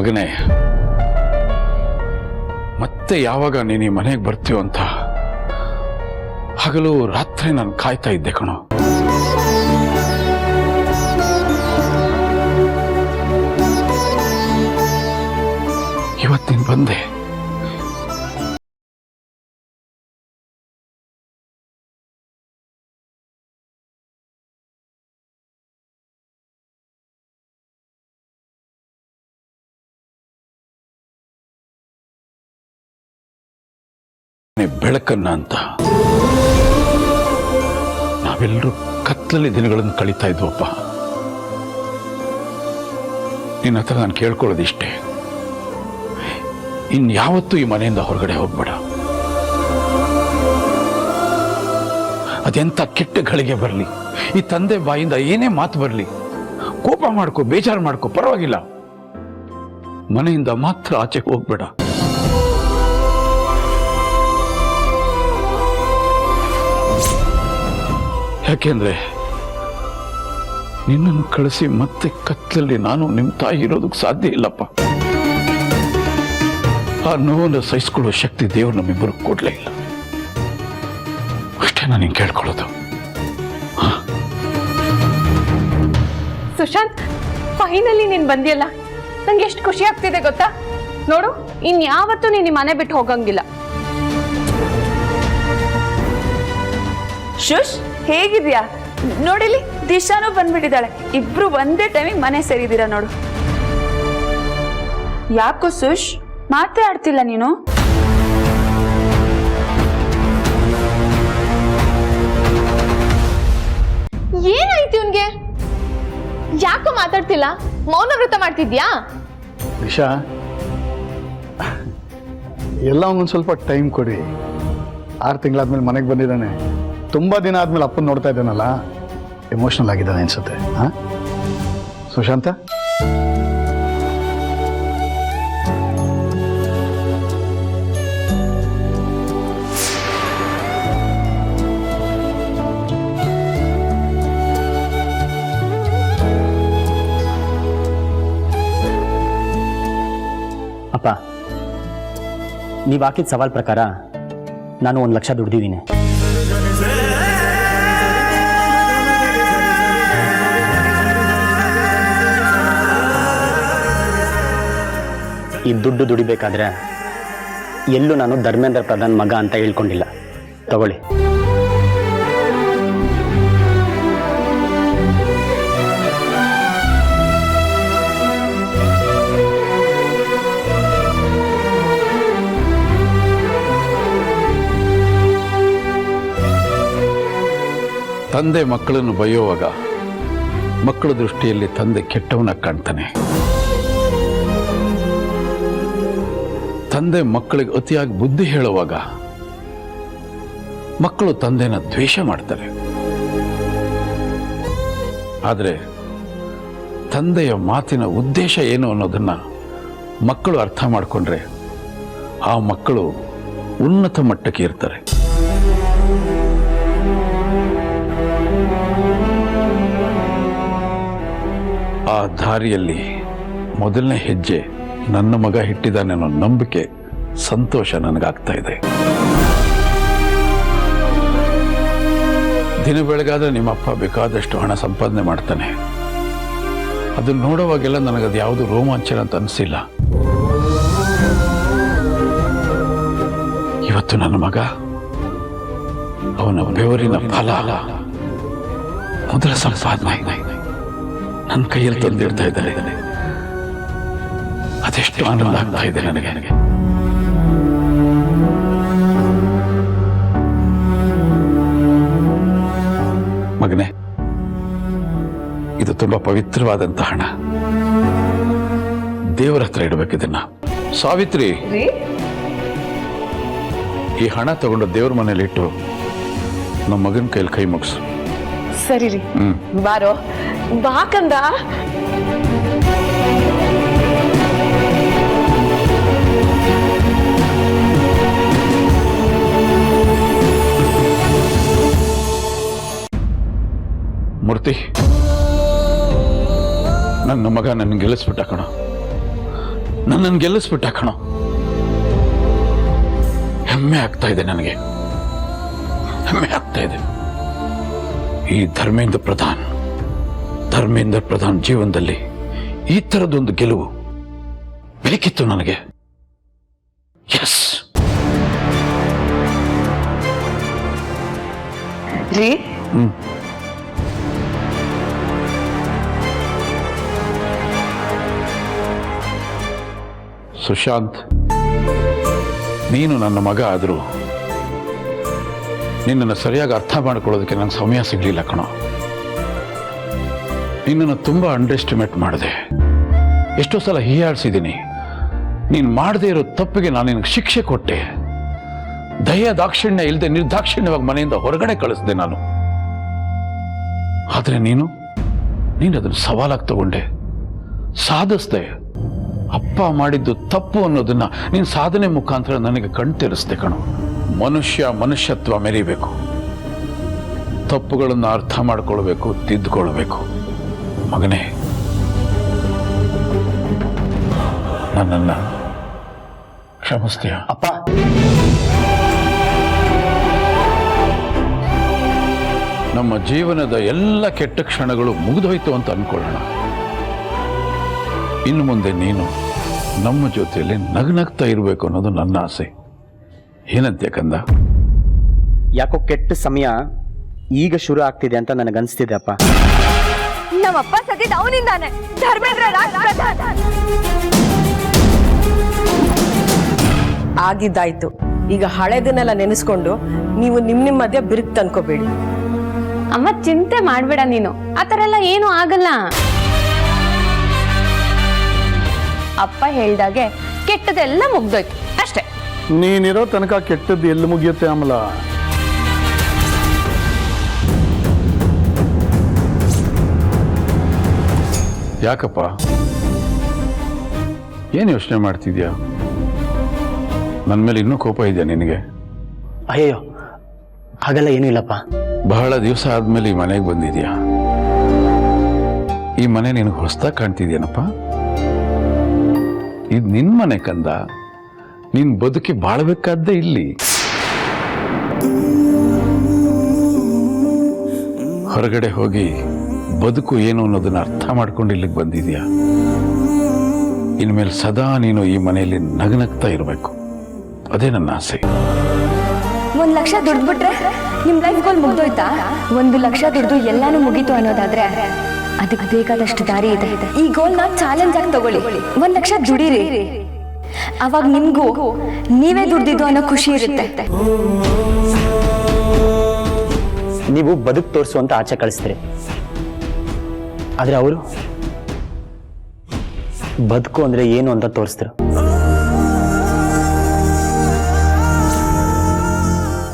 ಮಗನೇ, ಮತ್ತೆ ಯಾವಾಗ ನೀನು ಈ ಮನೆಗೆ ಬರ್ತೀಯೋ ಅಂತ ಹಗಲು ರಾತ್ರಿ ನಾನು ಕಾಯ್ತಾ ಇದ್ದೆ ಕಣೋ. ಇವತ್ತಿನ ಬಂದೆ. ಬೆಳಕನ್ನ ಅಂತ ನಾವೆಲ್ಲರೂ ಕತ್ತಲಲ್ಲಿ ದಿನಗಳನ್ನು ಕಳೀತಾ ಇದ್ವಪ್ಪ. ನಿನ್ನ ಹತ್ರ ನಾನು ಕೇಳ್ಕೊಳ್ಳೋದಿಷ್ಟೇ, ಇನ್ಯಾವತ್ತೂ ಈ ಮನೆಯಿಂದ ಹೊರಗಡೆ ಹೋಗ್ಬೇಡ. ಅದೆಂಥ ಕೆಟ್ಟ ಗಳಿಗೆ ಬರಲಿ, ಈ ತಂದೆ ಬಾಯಿಂದ ಏನೇ ಮಾತು ಬರಲಿ, ಕೋಪ ಮಾಡ್ಕೋ, ಬೇಜಾರು ಮಾಡ್ಕೋ, ಪರವಾಗಿಲ್ಲ, ಮನೆಯಿಂದ ಮಾತ್ರ ಆಚೆಗೆ ಹೋಗ್ಬೇಡ. ಯಾಕೆಂದ್ರೆ ನಿನ್ನನ್ನು ಕಳಿಸಿ ಮತ್ತೆ ಕತ್ತಲಲ್ಲಿ ನಾನು ನಿಮ್ಮ ತಾಯಿ ಇರೋದಕ್ಕೆ ಸಾಧ್ಯ ಇಲ್ಲಪ್ಪ. ಆ ನೋವನ್ನು ಸಹಿಸ್ಕೊಳ್ಳೋ ಶಕ್ತಿ ದೇವರು ನಮ್ಮಿಬ್ಬರು ಕೊಡ್ಲೇ ಇಲ್ಲ. ಅಷ್ಟೇ ನಾನು ಹಿಂಗೆ ಕೇಳ್ಕೊಳ್ಳೋದು. ಸುಶಾಂತ್, ಫೈನಲಿ ನೀನ್ ಬಂದಿಯಲ್ಲ, ನಂಗೆ ಎಷ್ಟು ಖುಷಿ ಆಗ್ತಿದೆ ಗೊತ್ತಾ. ನೋಡು, ಇನ್ಯಾವತ್ತೂ ನೀನ್ ಈ ಮನೆ ಬಿಟ್ಟು ಹೋಗಂಗಿಲ್ಲ. ಶುಶ್, ಹೇಗಿದ್ಯಾ? ನೋಡಿಲಿ, ದಿಶಾನು ಬಂದ್ಬಿಟ್ಟಿದ್ದಾಳೆ. ಇಬ್ರು ಒಂದೇ ಟೈಮಿಗೆ ಮನೆ ಸೇರಿದ್ದೀರಾ ನೋಡು. ಯಾಕೋ ಸುಶ್, ಮಾತೇ ಆಡ್ತಿಲ್ಲ ನೀನು? ಏನಾಯ್ತು ಇವ್ನ್ಗೆ? ಯಾಕೋ ಮಾತಾಡ್ತಿಲ್ಲ? ಮೌನ ವ್ರತ ಮಾಡ್ತಿದ್ಯಾ? ದಿಶಾ, ಎಲ್ಲ ಒಂದೊಂದು ಸ್ವಲ್ಪ ಟೈಮ್ ಕೊಡಿ. 6 ತಿಂಗಳಾದ್ಮೇಲೆ ಮನೆಗೆ ಬಂದಿದ್ದಾನೆ. ತುಂಬ ದಿನ ಆದ್ಮೇಲೆ ಅಪ್ಪನ ನೋಡ್ತಾ ಇದ್ದಾನಲ್ಲ, ಎಮೋಷನಲ್ ಆಗಿದ್ದಾನೆ ಅನ್ಸುತ್ತೆ. ಹಾಂ ಸುಶಾಂತ, ಅಪ್ಪ, ನೀವು ಹಾಕಿದ ಸವಾಲ್ ಪ್ರಕಾರ ನಾನು 1 ಲಕ್ಷ ದುಡ್ದಿದ್ದೀನಿ. ಈ ದುಡ್ಡು ದುಡಿಬೇಕಾದ್ರೆ ಎಲ್ಲೂ ನಾನು ಧರ್ಮೇಂದ್ರ ಪ್ರಧಾನ್ ಮಗ ಅಂತ ಹೇಳ್ಕೊಂಡಿಲ್ಲ. ತಗೊಳ್ಳಿ. ತಂದೆ ಮಕ್ಕಳನ್ನು ಬೈಯುವಾಗ ಮಕ್ಕಳ ದೃಷ್ಟಿಯಲ್ಲಿ ತಂದೆ ಕೆಟ್ಟವನ ಕಾಣ್ತಾನೆ. ತಂದೆ ಮಕ್ಕಳಿಗೆ ಅತಿಯಾಗಿ ಬುದ್ಧಿ ಹೇಳುವಾಗ ಮಕ್ಕಳು ತಂದೆನ ದ್ವೇಷ ಮಾಡ್ತಾರೆ. ಆದರೆ ತಂದೆಯ ಮಾತಿನ ಉದ್ದೇಶ ಏನು ಅನ್ನೋದನ್ನ ಮಕ್ಕಳು ಅರ್ಥ ಮಾಡಿಕೊಂಡ್ರೆ ಆ ಮಕ್ಕಳು ಉನ್ನತ ಮಟ್ಟಕ್ಕೆ ಇರ್ತಾರೆ. ಆ ದಾರಿಯಲ್ಲಿ ಮೊದಲನೇ ಹೆಜ್ಜೆ ನನ್ನ ಮಗ ಇಟ್ಟಿದ್ದಾನೆ ಅನ್ನೋ ನಂಬಿಕೆ, ಸಂತೋಷ ನನಗಾಗ್ತಾ ಇದೆ. ದಿನ ಬೆಳಗಾದ್ರೆ ನಿಮ್ಮಪ್ಪ ಬೇಕಾದಷ್ಟು ಹಣ ಸಂಪಾದನೆ ಮಾಡ್ತಾನೆ. ಅದನ್ನ ನೋಡುವಾಗೆಲ್ಲ ನನಗದು ಯಾವುದು ರೋಮಾಂಚನ ಅಂತ ಅನಿಸಿಲ್ಲ. ಇವತ್ತು ನನ್ನ ಮಗ ಅವನ ಬೆವರಿನ ಫಲ, ಮೊದಲ ಸಂಪಾದನೆ ನನ್ನ ಕೈಯಲ್ಲಿ ತಂದಿಡ್ತಾ ಇದ್ದಾರೆ. ಅದೆಷ್ಟು ಆನಂದ ಆಗ್ತಾ ಇದೆ ನನಗೆ. ಮಗನೇ, ಇದು ತುಂಬಾ ಪವಿತ್ರವಾದಂತ ಹಣ. ದೇವರ ಹತ್ರ ಇಡಬೇಕಿದನ್ನ. ಸಾವಿತ್ರಿ, ಈ ಹಣ ತಗೊಂಡು ದೇವ್ರ ಮನೇಲಿ ಇಟ್ಟು ನಮ್ಮ ಮಗನ ಕೈಲಿ ಕೈ ಮುಗಿಸು. ಸರಿ ರೀ, ಬಾರೋ ಬಾಕಂದ. ಮೂರ್ತಿ, ನನ್ನ ಮಗ ನನ್ನ ಗೆಲ್ಲಿಸ್ಬಿಟ್ಟ ಕಣ. ನನ್ನನ್ನು ಗೆಲ್ಲಿಸ್ಬಿಟ್ಟ ಕಣೋ. ಹೆಮ್ಮೆ ಆಗ್ತಾ ಇದೆ ನನಗೆ, ಹೆಮ್ಮೆ ಆಗ್ತಾ ಇದೆ. ಈ ಧರ್ಮೇಂದ್ರ ಪ್ರಧಾನ್ ಜೀವನದಲ್ಲಿ ಈ ಥರದೊಂದು ಗೆಲುವು ಬೇಕಿತ್ತು ನನಗೆ. ಎಸ್ ರೀ ಸುಶಾಂತ್, ನೀನು ನನ್ನ ಮಗ ಆದರೂ ನಿನ್ನನ್ನು ಸರಿಯಾಗಿ ಅರ್ಥ ಮಾಡ್ಕೊಳ್ಳೋದಕ್ಕೆ ನಂಗೆ ಸಮಯ ಸಿಗಲಿಲ್ಲ ಕಣೋ. ನಿನ್ನನ್ನು ತುಂಬ ಅಂಡರ್ಎಸ್ಟಿಮೇಟ್ ಮಾಡಿದೆ, ಎಷ್ಟೋ ಸಲ ಹೀಯಾಳಿಸಿದ್ದೀನಿ. ನೀನು ಮಾಡದೇ ಇರೋ ತಪ್ಪಿಗೆ ನಾನು ನಿನಗೆ ಶಿಕ್ಷೆ ಕೊಟ್ಟೆ. ದಯ ದಾಕ್ಷಿಣ್ಯ ಇಲ್ಲದೆ ನಿರ್ದಾಕ್ಷಿಣ್ಯವಾಗಿ ಮನೆಯಿಂದ ಹೊರಗಡೆ ಕಳಿಸಿದೆ ನಾನು. ಆದರೆ ನೀನು ಅದನ್ನು ಸವಾಲಾಗಿ ತಗೊಂಡೆ, ಸಾಧಿಸ್ದೆ. ಅಪ್ಪ ಮಾಡಿದ್ದು ತಪ್ಪು ಅನ್ನೋದನ್ನ ನೀನು ಸಾಧನೆ ಮುಖಾಂತರ ನನಗೆ ಕಣ್ತೆರೆಸ್ದೆ ಕಣೋ. ಮನುಷ್ಯತ್ವ ಮೆರಿಬೇಕು, ತಪ್ಪುಗಳನ್ನು ಅರ್ಥ ಮಾಡ್ಕೊಳ್ಬೇಕು, ತಿದ್ದುಕೊಳ್ಬೇಕು. ಮಗನೇ, ನನ್ನನ್ನು ಕ್ಷಮಿಸ್ತೀಯ? ಅಪ್ಪ, ನಮ್ಮ ಜೀವನದ ಎಲ್ಲ ಕೆಟ್ಟ ಕ್ಷಣಗಳು ಮುಗಿದೋಯ್ತು ಅಂತ ಅನ್ಕೊಳ್ಳೋಣ. ಇನ್ನು ಮುಂದೆ ನೀನು ನಮ್ಮ ಜೊತೆಯಲ್ಲಿ ನಗ್ನಗ್ತಾ ಇರಬೇಕು ಅನ್ನೋದು ನನ್ನ ಆಸೆ. ಏನಂತೆ ಕಂದ? ಯಾಕೋ ಕೆಟ್ಟ ಸಮಯ ಈಗ ಶುರು ಆಗ್ತಿದೆ ಅಂತ ನನಗನ್ಸ್ತಿದೆ ಅಪ್ಪ. ನಮ್ಮಪ್ಪ ಸತ್ತಿದ್ದು ಅವನಿಂದಾನೆ. ಧರ್ಮೇಂದ್ರ ಪ್ರಧಾನ್ ಆಗಿದ್ದಾಯ್ತು. ಈಗ ಹಳೆದನ್ನೆಲ್ಲ ನೆನೆಸ್ಕೊಂಡು ನೀವು ನಿಮ್ಮ ಮಧ್ಯೆ ಬಿರುಕು ತಂದ್ಕೋಬೇಡಿ. ಅಮ್ಮ ಚಿಂತೆ ಮಾಡ್ಬೇಡ ನೀನು, ಆ ಥರ ಎಲ್ಲ ಏನೂ ಆಗಲ್ಲ. ಅಪ್ಪ ಹೇಳ್ದಾಗೆ ಕೆಟ್ಟದೆಲ್ಲ ಮುಗ್ದೋಯ್ತು ಅಷ್ಟೇ. ನೀನಿರೋ ತನಕ ಕೆಟ್ಟದ್ದು ಎಲ್ಲಿ ಮುಗಿಯುತ್ತೆ ಅಮಲ? ಯಾಕಪ್ಪ, ಏನು ಯೋಚನೆ ಮಾಡ್ತಿದ್ಯಾ? ನನ್ನ ಮೇಲೆ ಇನ್ನೂ ಕೋಪ ಇದೆಯಾ ನಿನಗೆ? ಅಯ್ಯೋ, ಹಾಗೆಲ್ಲ ಏನೂ ಇಲ್ಲಪ್ಪ. ಬಹಳ ದಿವಸ ಆದ್ಮೇಲೆ ಈ ಮನೆಗೆ ಬಂದಿದ್ಯಾ. ಈ ಮನೆ ನಿನಗೆ ಹೊಸ್ದಾಗಿ ಕಾಣ್ತಿದ್ಯೇನಪ್ಪ? ಇದು ನಿನ್ನ ಮನೆ ಕಂದ. ನೀನ್ ಬದುಕಿ ಬಾಳ್ಬೇಕಾದ್ದೇ ಇಲ್ಲಿ. ಹೊರಗಡೆ ಹೋಗಿ ಬದುಕು ಏನು ಅನ್ನೋದನ್ನ ಅರ್ಥ ಮಾಡ್ಕೊಂಡು ಇಲ್ಲಿಗೆ ಬಂದಿದ್ಯಾ. ಇನ್ಮೇಲೆ ಸದಾ ನೀನು ಈ ಮನೆಯಲ್ಲಿ ನಗನಗ್ತಾ ಇರಬೇಕು, ಅದೇ ನನ್ನ ಆಸೆ. 1 ಲಕ್ಷ ದುಡ್ದ್ಬಿಟ್ರೆ ನಿಮ್ ಲೈಫ್ ಗೋಲ್ ಮುಗ್ದೋಯ್ತಾ? 1 ಲಕ್ಷ ದುಡ್ದು ಎಲ್ಲಾನು ಮುಗೀತು ಅನ್ನೋದಾದ್ರೆ ಅದಕ್ಕೆ ಬೇಕಾದಷ್ಟು ದಾರಿ ಇದೆ. ಈ ಗೋಲ್ನ ಚಾಲೆಂಜ್ ಆಗಿ ತಗೊಳ್ಳಿ. 1 ಲಕ್ಷ ದುಡೀರಿ, ಅವಾಗ ನಿಮ್ಗೂ ನೀವೇ ದುಡ್ದಿದ್ದು ಅನ್ನೋ ಖುಷಿ ಇರುತ್ತೆ. ನೀವು ಬದುಕು ತೋರಿಸು ಅಂತ ಆಚೆ ಕಳಿಸ್ತೀರಿ, ಆದ್ರೆ ಅವರು ಬದುಕು ಅಂದ್ರೆ ಏನು ಅಂತ ತೋರಿಸ್ತಾರೆ.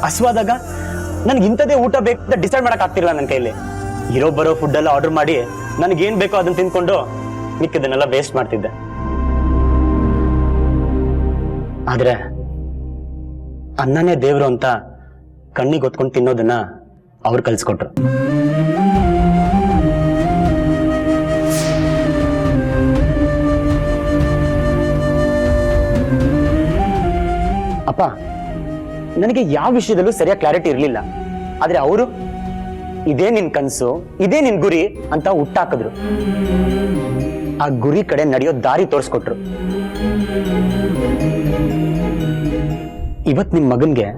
ಹಸ್ವಾದಾಗ ನನ್ಗೆ ಇಂಥದೇ ಊಟ ಬೇಕು ಅಂತ ಡಿಸೈಡ್ ಮಾಡಕ್ ಆಗ್ತಿರಲ್ಲ ನನ್ನ ಕೈಲಿ. ಇರೋ ಬರೋ ಫುಡ್ ಎಲ್ಲ ಆರ್ಡರ್ ಮಾಡಿ ನನಗೇನ್ ಬೇಕೋ ಅದನ್ನ ತಿನ್ಕೊಂಡು ಮಿಕ್ಕದನ್ನೆಲ್ಲ ವೇಸ್ಟ್ ಮಾಡ್ತಿದ್ದೆ. ಆದ್ರೆ ಅನ್ನನೇ ದೇವ್ರು ಅಂತ ಕಣ್ಣಿಗೆ ಹೊತ್ಕೊಂಡು ತಿನ್ನೋದನ್ನ ಅವ್ರು ಕಲ್ಸ್ಕೊಟ್ರು. ಅಪ್ಪ, ನನಗೆ ಯಾವ ವಿಷಯದಲ್ಲೂ ಸರಿಯಾಗಿ ಕ್ಲಾರಿಟಿ ಇರಲಿಲ್ಲ. ಆದ್ರೆ ಅವರು ಇದೇ ನಿನ್ ಕನ್ಸು, ಇದೇ ನಿನ್ ಗುರಿ ಅಂತ ಹುಟ್ಟಾಕಿದ್ರು. ಆ ಗುರಿ ಕಡೆ ನಡೆಯೋ ದಾರಿ ತೋರಿಸ್ಕೊಟ್ರು. ಇವತ್ ನಿಮ್ ಮಗನ್ಗೆ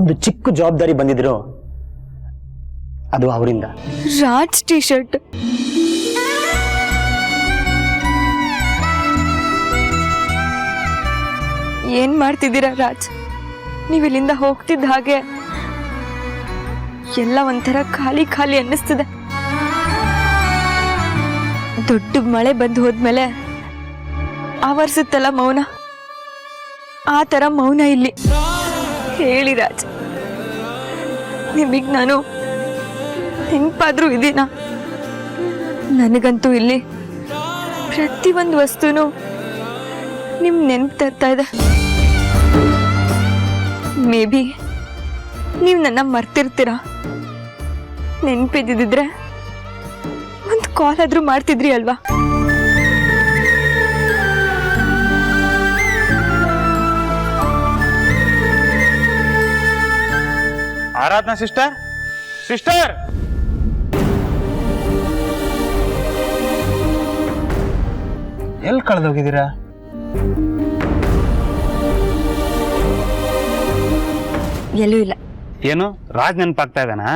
ಒಂದು ಚಿಕ್ಕ ಜವಾಬ್ದಾರಿ ಬಂದಿದ್ರು, ಅದು ಅವರಿಂದ. ರಾಜ್ ಟಿ ಶರ್ಟ್ ಏನ್ ಮಾಡ್ತಿದ್ದೀರಾ ರಾಜ್? ನೀವು ಇಲ್ಲಿಂದ ಹೋಗ್ತಿದ್ದ ಹಾಗೆ ಎಲ್ಲ ಒಂಥರ ಖಾಲಿ ಖಾಲಿ ಅನ್ನಿಸ್ತದೆ. ದೊಡ್ಡ ಮಳೆ ಬಂದು ಹೋದ್ಮೇಲೆ ಆವರಿಸುತ್ತಲ್ಲ ಮೌನ, ಆ ತರ ಮೌನ ಇಲ್ಲಿ. ಹೇಳಿ ರಾಜ್, ನಿಮಗ್ ನಾನು ನೆನಪಾದ್ರೂ ಇದೀನ? ನನಗಂತೂ ಇಲ್ಲಿ ಪ್ರತಿಯೊಂದು ವಸ್ತುನು ನಿಮ್ ನೆನಪು ತರ್ತಾ ಇದೆ. ಮೇ ಬಿ ನೀವು ನನ್ನ ಮರ್ತಿರ್ತೀರಾ. ನೆನಪಿದ್ದಿದ್ರೆ ಒಂದು ಕಾಲ್ ಆದ್ರೂ ಮಾಡ್ತಿದ್ರಿ ಅಲ್ವಾ? ಆರಾಧನಾ ಸಿಸ್ಟರ್, ಸಿಸ್ಟರ್, ಎಲ್ಲಿ ಕಳೆದೋಗಿದ್ದೀರಾ? ಎಲ್ಲೂ ಇಲ್ಲ. ಏನು ರಾಜ್ ನೆನಪಾಗ್ತಾ ಇದ್ದಾನಾ?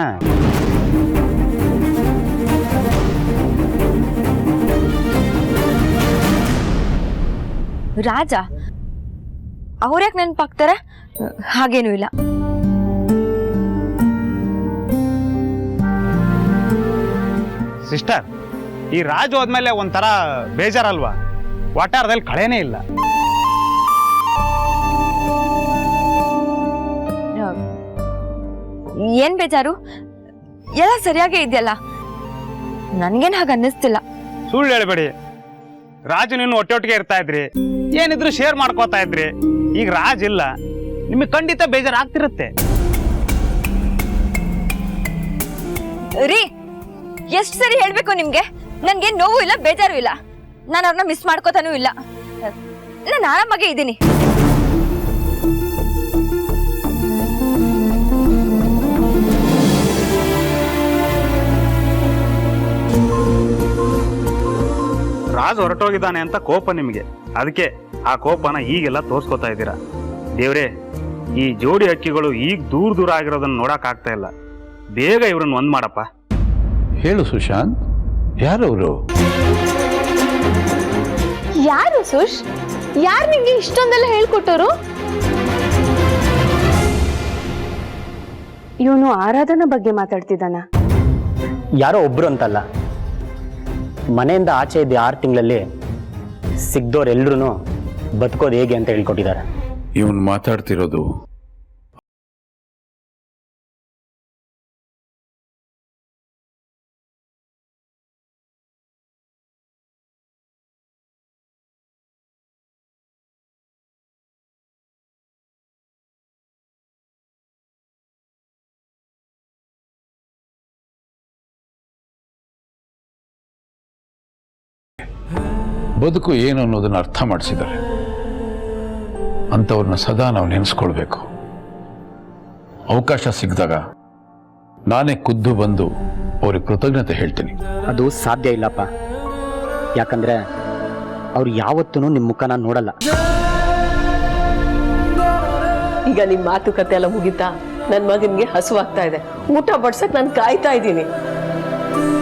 ರಾಜ ಅವ್ರ್ಯಾಕೆ ನೆನಪಾಗ್ತಾರೆ? ಹಾಗೇನೂ ಇಲ್ಲ. ಸಿಸ್ಟರ್, ಈ ರಾಜ್ ಹೋದ್ಮೇಲೆ ಒಂಥರ ಬೇಜಾರಲ್ವಾ? ವಾಟಾರದಲ್ಲಿ ಕಳೆನೇ ಇಲ್ಲ. ಏನ್ ಬೇಜಾರು? ಎಲ್ಲ ಸರಿಯಾಗೇ ಇದೆಯಲ್ಲ, ನನ್ಗೇನ್ ಹಾಗೆ ಅನ್ನಿಸ್ತಿಲ್ಲ. ಸುಳ್ಳು ಹೇಳ್ಬೇಡಿ. ರಾಜು ನೀನು ಒಟ್ಟೊಟ್ಟಿಗೆ ಇರ್ತಾ ಇದ್ರಿ, ಏನಿದ್ರು ಶೇರ್ ಮಾಡ್ಕೋತಾ ಇದ್ರಿ. ಈಗ ರಾಜ್ ಇಲ್ಲ, ನಿಮಗೆ ಖಂಡಿತ ಬೇಜಾರಾಗ್ತಿರುತ್ತೆ. ರೀ, ಎಷ್ಟ್ ಸರಿ ಹೇಳ್ಬೇಕು ನಿಮ್ಗೆ? ನನ್ಗೇನ್ ನೋವು ಇಲ್ಲ, ಬೇಜಾರು ಇಲ್ಲ. ನಾನು ಅವ್ರನ್ನ ಮಿಸ್ ಮಾಡ್ಕೋತಾನೂ ಇಲ್ಲ. ನಾನು ಆರಾಮಾಗೇ ಇದ್ದೀನಿ. ರಾಜ್ ಹೊರಟೋಗಿದ್ದಾನೆ ಅಂತ ಕೋಪ ನಿಮಗೆ, ಅದಕ್ಕೆ ಆ ಕೋಪನ ಈಗೆಲ್ಲ ತೋರ್ಸ್ಕೊತಾ ಇದ್ದೀರಾ. ದೇವ್ರೇ, ಈ ಜೋಡಿ ಹಕ್ಕಿಗಳು ಈಗ ದೂರ ದೂರ ಆಗಿರೋದನ್ನ ನೋಡಕ್ ಆಗ್ತಾ ಇಲ್ಲ. ಬೇಗ ಇವ್ರನ್ನ ಒಂದ್ ಮಾಡಪ್ಪ. ಹೇಳು ಸುಶಾಂತ್, ಯಾರವರು? ಯಾರು ಸುಶ್? ಯಾರು ನಿಂಗೆ ಇಷ್ಟೊಂದೆಲ್ಲ ಹೇಳ್ಕೊಟ್ಟರು? ಇವನು ಆರಾಧನಾ ಬಗ್ಗೆ ಮಾತಾಡ್ತಿದ್ದಾನ? ಯಾರೋ ಒಬ್ರು ಅಂತಲ್ಲ, ಮನೆಯಿಂದ ಆಚೆ ಇದ್ದ 6 ತಿಂಗಳಲ್ಲಿ ಸಿಗ್ದೋರೆಲ್ರೂ ಬದುಕೋದು ಹೇಗೆ ಅಂತ ಹೇಳ್ಕೊಟ್ಟಿದ್ದಾರೆ. ಇವನು ಮಾತಾಡ್ತಿರೋದು ಬದುಕು ಏನು ಅನ್ನೋದನ್ನ ಅರ್ಥ ಮಾಡಿಸಿದ್ದಾರೆ. ಅಂಥವ್ರನ್ನ ಸದಾ ನಾವು ನೆನೆಸ್ಕೊಳ್ಬೇಕು. ಅವಕಾಶ ಸಿಕ್ಕಿದಾಗ ನಾನೇ ಖುದ್ದು ಬಂದು ಅವ್ರಿಗೆ ಕೃತಜ್ಞತೆ ಹೇಳ್ತೀನಿ. ಅದು ಸಾಧ್ಯ ಇಲ್ಲಪ್ಪ, ಯಾಕಂದ್ರೆ ಅವ್ರು ಯಾವತ್ತೂ ನಿಮ್ಮ ಮುಖನ ನೋಡಲ್ಲ. ಈಗ ನಿಮ್ ಮಾತುಕತೆ ಎಲ್ಲ ಮುಗಿತಾ? ನನ್ ಮಗನ್ಗೆ ಹಸುವಾಗ್ತಾ ಇದೆ, ಊಟ ಬಡ್ಸಕ್ ನಾನು ಕಾಯ್ತಾ ಇದ್ದೀನಿ.